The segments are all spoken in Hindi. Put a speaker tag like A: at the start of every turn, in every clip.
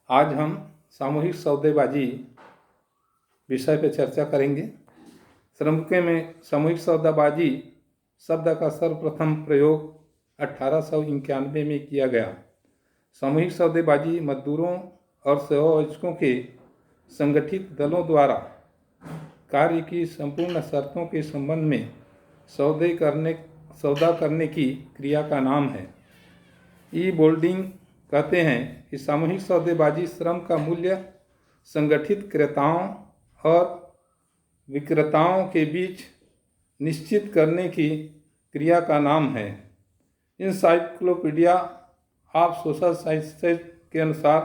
A: आज हम सामूहिक सौदेबाजी विषय पर चर्चा करेंगे। श्रमिकों में सामूहिक सौदेबाजी शब्द का सर्वप्रथम प्रयोग 1891 में किया गया। सामूहिक सौदेबाजी मजदूरों और सेवायोजकों के संगठित दलों द्वारा कार्य की संपूर्ण शर्तों के संबंध में सौदा करने की क्रिया का नाम है। ई बोल्डिंग कहते हैं कि सामूहिक सौदेबाजी श्रम का मूल्य संगठित क्रेताओं और विक्रेताओं के बीच निश्चित करने की क्रिया का नाम है। इंसाइक्लोपीडिया ऑफ सोशल साइंसेज के अनुसार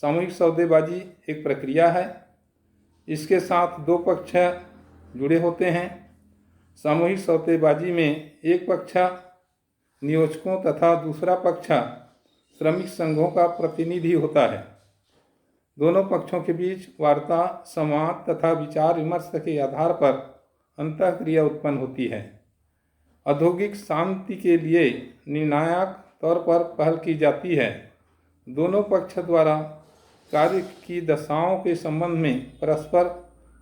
A: सामूहिक सौदेबाजी एक प्रक्रिया है। इसके साथ दो पक्ष जुड़े होते हैं। सामूहिक सौदेबाजी में एक पक्ष नियोजकों तथा दूसरा पक्ष श्रमिक संघों का प्रतिनिधि होता है। दोनों पक्षों के बीच वार्ता, संवाद तथा विचार विमर्श के आधार पर अंतःक्रिया उत्पन्न होती है। औद्योगिक शांति के लिए निर्णायक तौर पर पहल की जाती है। दोनों पक्ष द्वारा कार्य की दशाओं के संबंध में परस्पर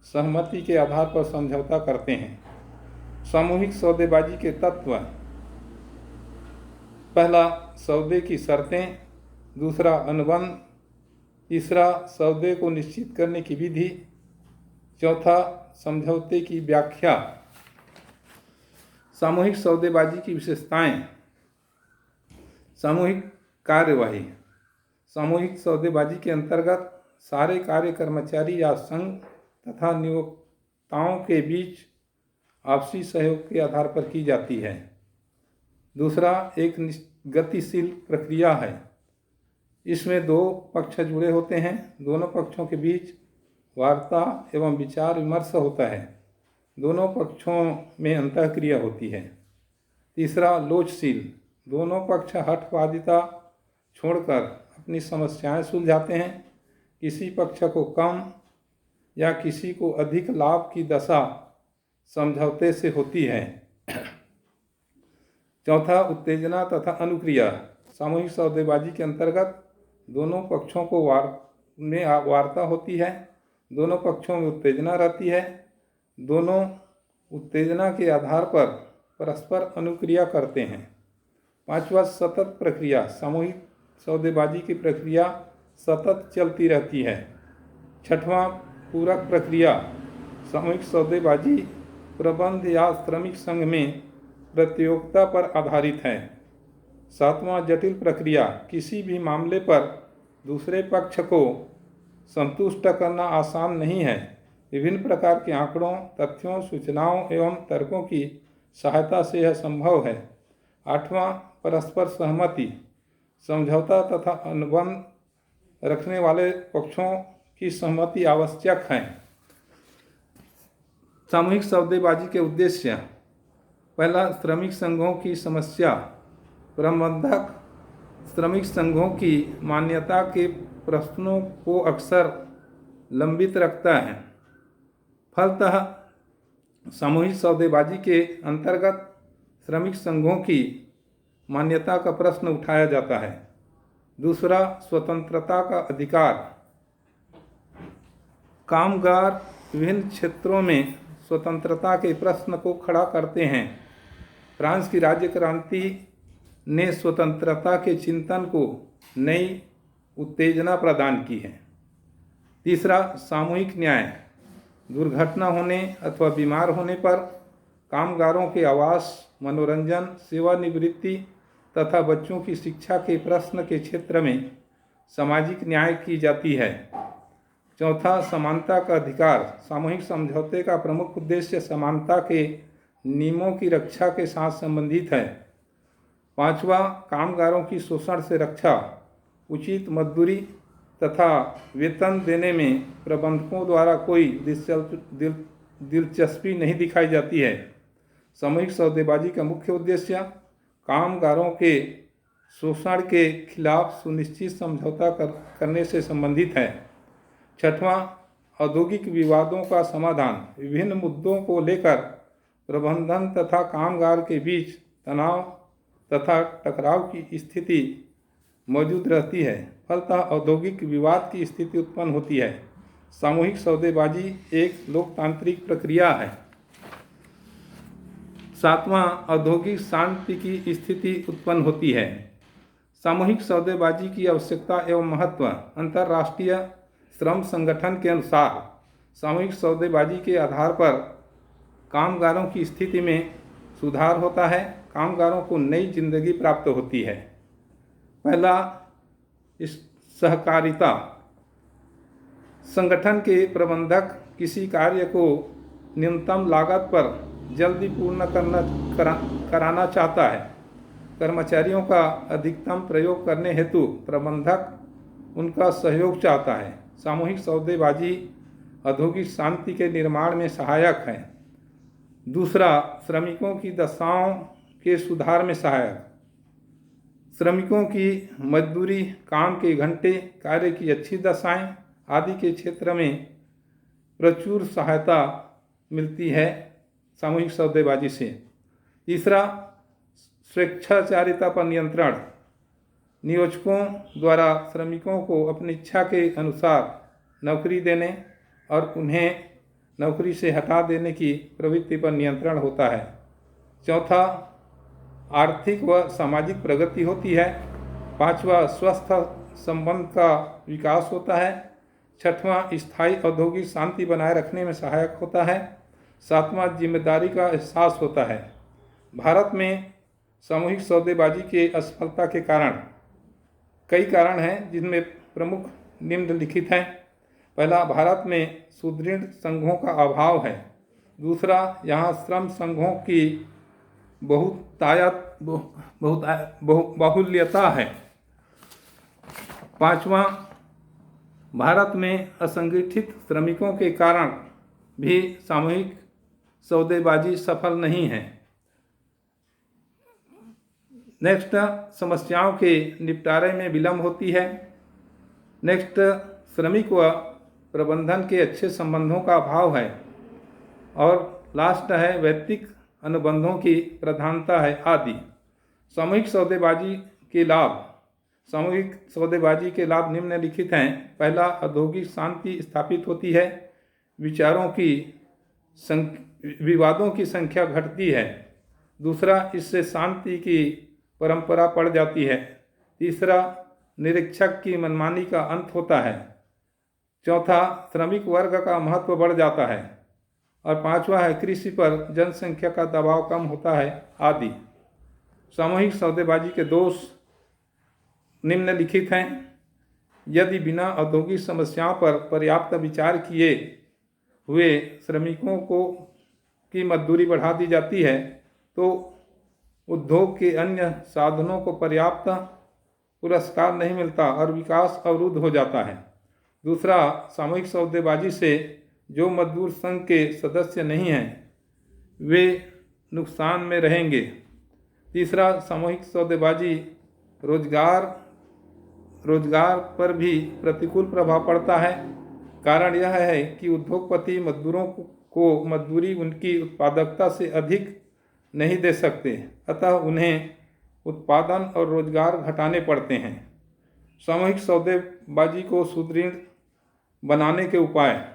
A: सहमति के आधार पर समझौता करते हैं। सामूहिक सौदेबाजी के तत्व: पहला, सौदे की शर्तें। दूसरा, अनुबंध। तीसरा, सौदे को निश्चित करने की विधि। चौथा, समझौते की व्याख्या। सामूहिक सौदेबाजी की विशेषताएं: सामूहिक कार्यवाही। सामूहिक सौदेबाजी के अंतर्गत सारे कार्य कर्मचारी या संघ तथा नियोक्ताओं के बीच आपसी सहयोग के आधार पर की जाती है। दूसरा, एक गतिशील प्रक्रिया है। इसमें दो पक्ष जुड़े होते हैं। दोनों पक्षों के बीच वार्ता एवं विचार विमर्श होता है। दोनों पक्षों में अंतःक्रिया होती है। तीसरा, लोचशील। दोनों पक्ष हठवादिता छोड़कर अपनी समस्याएं सुलझाते हैं। किसी पक्ष को कम या किसी को अधिक लाभ की दशा समझौते से होती है। चौथा, उत्तेजना तथा अनुक्रिया। सामूहिक सौदेबाजी के अंतर्गत दोनों पक्षों को वार्ता होती है। दोनों पक्षों में उत्तेजना रहती है। दोनों उत्तेजना के आधार पर परस्पर अनुक्रिया करते हैं। पांचवा, सतत प्रक्रिया। सामूहिक सौदेबाजी की प्रक्रिया सतत चलती रहती है। छठवां, पूरक प्रक्रिया। सामूहिक सौदेबाजी प्रबंध या श्रमिक संघ में प्रतियोगिता पर आधारित है। सातवां, जटिल प्रक्रिया। किसी भी मामले पर दूसरे पक्ष को संतुष्ट करना आसान नहीं है। विभिन्न प्रकार के आंकड़ों, तथ्यों, सूचनाओं एवं तर्कों की सहायता से यह संभव है। आठवां, परस्पर सहमति। समझौता तथा अनुबंध रखने वाले पक्षों की सहमति आवश्यक है। सामूहिक सौदेबाजी के उद्देश्य: पहला, श्रमिक संघों की समस्या। प्रबंधक श्रमिक संघों की मान्यता के प्रश्नों को अक्सर लंबित रखता है। फलतः सामूहिक सौदेबाजी के अंतर्गत श्रमिक संघों की मान्यता का प्रश्न उठाया जाता है। दूसरा, स्वतंत्रता का अधिकार। कामगार विभिन्न क्षेत्रों में स्वतंत्रता के प्रश्न को खड़ा करते हैं। फ्रांस की राज्य क्रांति ने स्वतंत्रता के चिंतन को नई उत्तेजना प्रदान की है। तीसरा, सामूहिक न्याय। दुर्घटना होने अथवा बीमार होने पर कामगारों के आवास, मनोरंजन, सेवानिवृत्ति तथा बच्चों की शिक्षा के प्रश्न के क्षेत्र में सामाजिक न्याय की जाती है। चौथा, समानता का अधिकार। सामूहिक समझौते का प्रमुख उद्देश्य समानता के नियमों की रक्षा के साथ संबंधित है। पांचवा, कामगारों की शोषण से रक्षा। उचित मजदूरी तथा वेतन देने में प्रबंधकों द्वारा कोई दिलचस्पी नहीं दिखाई जाती है। सामूहिक सौदेबाजी का मुख्य उद्देश्य कामगारों के शोषण के खिलाफ सुनिश्चित समझौता करने से संबंधित है। छठवां, औद्योगिक विवादों का समाधान। विभिन्न मुद्दों को लेकर प्रबंधन तथा कामगार के बीच तनाव तथा टकराव की स्थिति मौजूद रहती है। फलतः औद्योगिक विवाद की स्थिति उत्पन्न होती है। सामूहिक सौदेबाजी एक लोकतांत्रिक प्रक्रिया है। 7वां, औद्योगिक शांति की स्थिति उत्पन्न होती है। सामूहिक सौदेबाजी की आवश्यकता एवं महत्व। अंतर्राष्ट्रीय श्रम संगठन के अनुसार सामूहिक सौदेबाजी के आधार पर कामगारों की स्थिति में सुधार होता है, कामगारों को नई जिंदगी प्राप्त होती है। पहला, इस सहकारिता। संगठन के प्रबंधक किसी कार्य को न्यूनतम लागत पर जल्दी पूर्ण कराना चाहता है। कर्मचारियों का अधिकतम प्रयोग करने हेतु प्रबंधक उनका सहयोग चाहता है। सामूहिक सौदेबाजी औद्योगिक शांति के निर्माण में सहायक है। दूसरा, श्रमिकों की दशाओं के सुधार में सहायक। श्रमिकों की मजदूरी, काम के घंटे, कार्य की अच्छी दशाएं आदि के क्षेत्र में प्रचुर सहायता मिलती है सामूहिक सौदेबाजी से। तीसरा, स्वेच्छाचारिता पर नियंत्रण। नियोजकों द्वारा श्रमिकों को अपनी इच्छा के अनुसार नौकरी देने और उन्हें नौकरी से हटा देने की प्रवृत्ति पर नियंत्रण होता है। चौथा, आर्थिक व सामाजिक प्रगति होती है। पांचवा, स्वस्थ संबंध का विकास होता है। छठवां, स्थायी औद्योगिक शांति बनाए रखने में सहायक होता है। सातवां, जिम्मेदारी का एहसास होता है। भारत में सामूहिक सौदेबाजी के असफलता के कारण कई कारण हैं, जिनमें प्रमुख निम्नलिखित हैं। पहला, भारत में सुदृढ़ संघों का अभाव है। दूसरा, यहाँ श्रम संघों की बाहुल्यता है। पांचवा, भारत में असंगठित श्रमिकों के कारण भी सामूहिक सौदेबाजी सफल नहीं है। नेक्स्ट, समस्याओं के निपटारे में विलम्ब होती है। नेक्स्ट, श्रमिक व प्रबंधन के अच्छे संबंधों का अभाव है। और लास्ट है, वैयक्तिक अनुबंधों की प्रधानता है आदि। सामूहिक सौदेबाजी के लाभ। सामूहिक सौदेबाजी के लाभ निम्नलिखित हैं। पहला, औद्योगिक शांति स्थापित होती है। विवादों की संख्या घटती है। दूसरा, इससे शांति की परंपरा पड़ जाती है। तीसरा, निरीक्षक की मनमानी का अंत होता है। चौथा, श्रमिक वर्ग का महत्व बढ़ जाता है। और पांचवा है, कृषि पर जनसंख्या का दबाव कम होता है आदि। सामूहिक सौदेबाजी के दोष निम्नलिखित हैं। यदि बिना औद्योगिक समस्याओं पर पर्याप्त विचार किए हुए श्रमिकों की मजदूरी बढ़ा दी जाती है, तो उद्योग के अन्य साधनों को पर्याप्त पुरस्कार नहीं मिलता और विकास अवरुद्ध हो जाता है। दूसरा, सामूहिक सौदेबाजी से जो मजदूर संघ के सदस्य नहीं हैं वे नुकसान में रहेंगे। तीसरा, सामूहिक सौदेबाजी रोजगार पर भी प्रतिकूल प्रभाव पड़ता है। कारण यह है कि उद्योगपति मजदूरों को मजदूरी उनकी उत्पादकता से अधिक नहीं दे सकते, अतः उन्हें उत्पादन और रोजगार घटाने पड़ते हैं। सामूहिक सौदेबाजी को सुदृढ़ बनाने के उपाय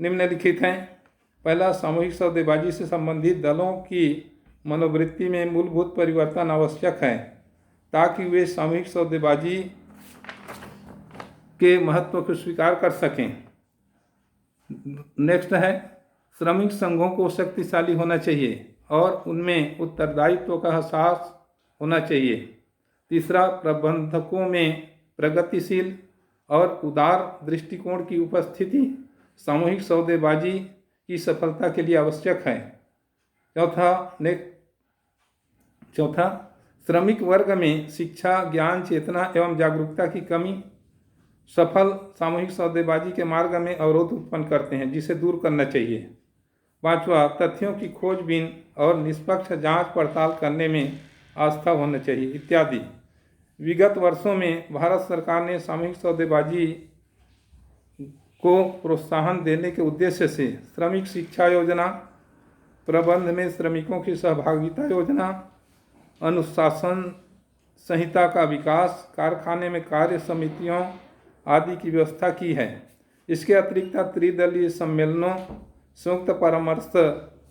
A: निम्नलिखित हैं। पहला, सामूहिक सौदेबाजी से संबंधित दलों की मनोवृत्ति में मूलभूत परिवर्तन आवश्यक है ताकि वे सामूहिक सौदेबाजी के महत्व को स्वीकार कर सकें। नेक्स्ट है, श्रमिक संघों को शक्तिशाली होना चाहिए और उनमें उत्तरदायित्व का एहसास होना चाहिए। तीसरा, प्रबंधकों में प्रगतिशील और उदार दृष्टिकोण की उपस्थिति सामूहिक सौदेबाजी की सफलता के लिए आवश्यक है। चौथा, श्रमिक वर्ग में शिक्षा, ज्ञान, चेतना एवं जागरूकता की कमी सफल सामूहिक सौदेबाजी के मार्ग में अवरोध उत्पन्न करते हैं, जिसे दूर करना चाहिए। पांचवा, तथ्यों की खोजबीन और निष्पक्ष जांच पड़ताल करने में आस्था होना चाहिए इत्यादि। विगत वर्षों में भारत सरकार ने सामूहिक सौदेबाजी को प्रोत्साहन देने के उद्देश्य से श्रमिक शिक्षा योजना, प्रबंध में श्रमिकों की सहभागिता योजना, अनुशासन संहिता का विकास, कारखाने में कार्य समितियों आदि की व्यवस्था की है। इसके अतिरिक्त त्रिदलीय सम्मेलनों, संयुक्त परामर्श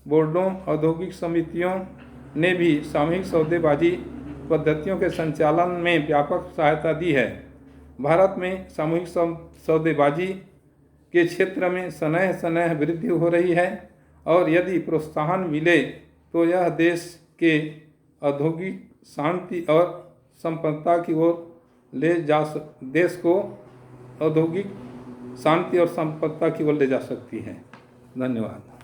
A: बोर्डों, औद्योगिक समितियों ने भी सामूहिक सौदेबाजी पद्धतियों के संचालन में व्यापक सहायता दी है। भारत में सामूहिक सौदेबाजी के क्षेत्र में सनह सनह वृद्धि हो रही है और यदि प्रोत्साहन मिले तो यह देश के औद्योगिक शांति और संपन्नता की ओर देश को औद्योगिक शांति और संपन्नता की ओर ले जा सकती है। धन्यवाद।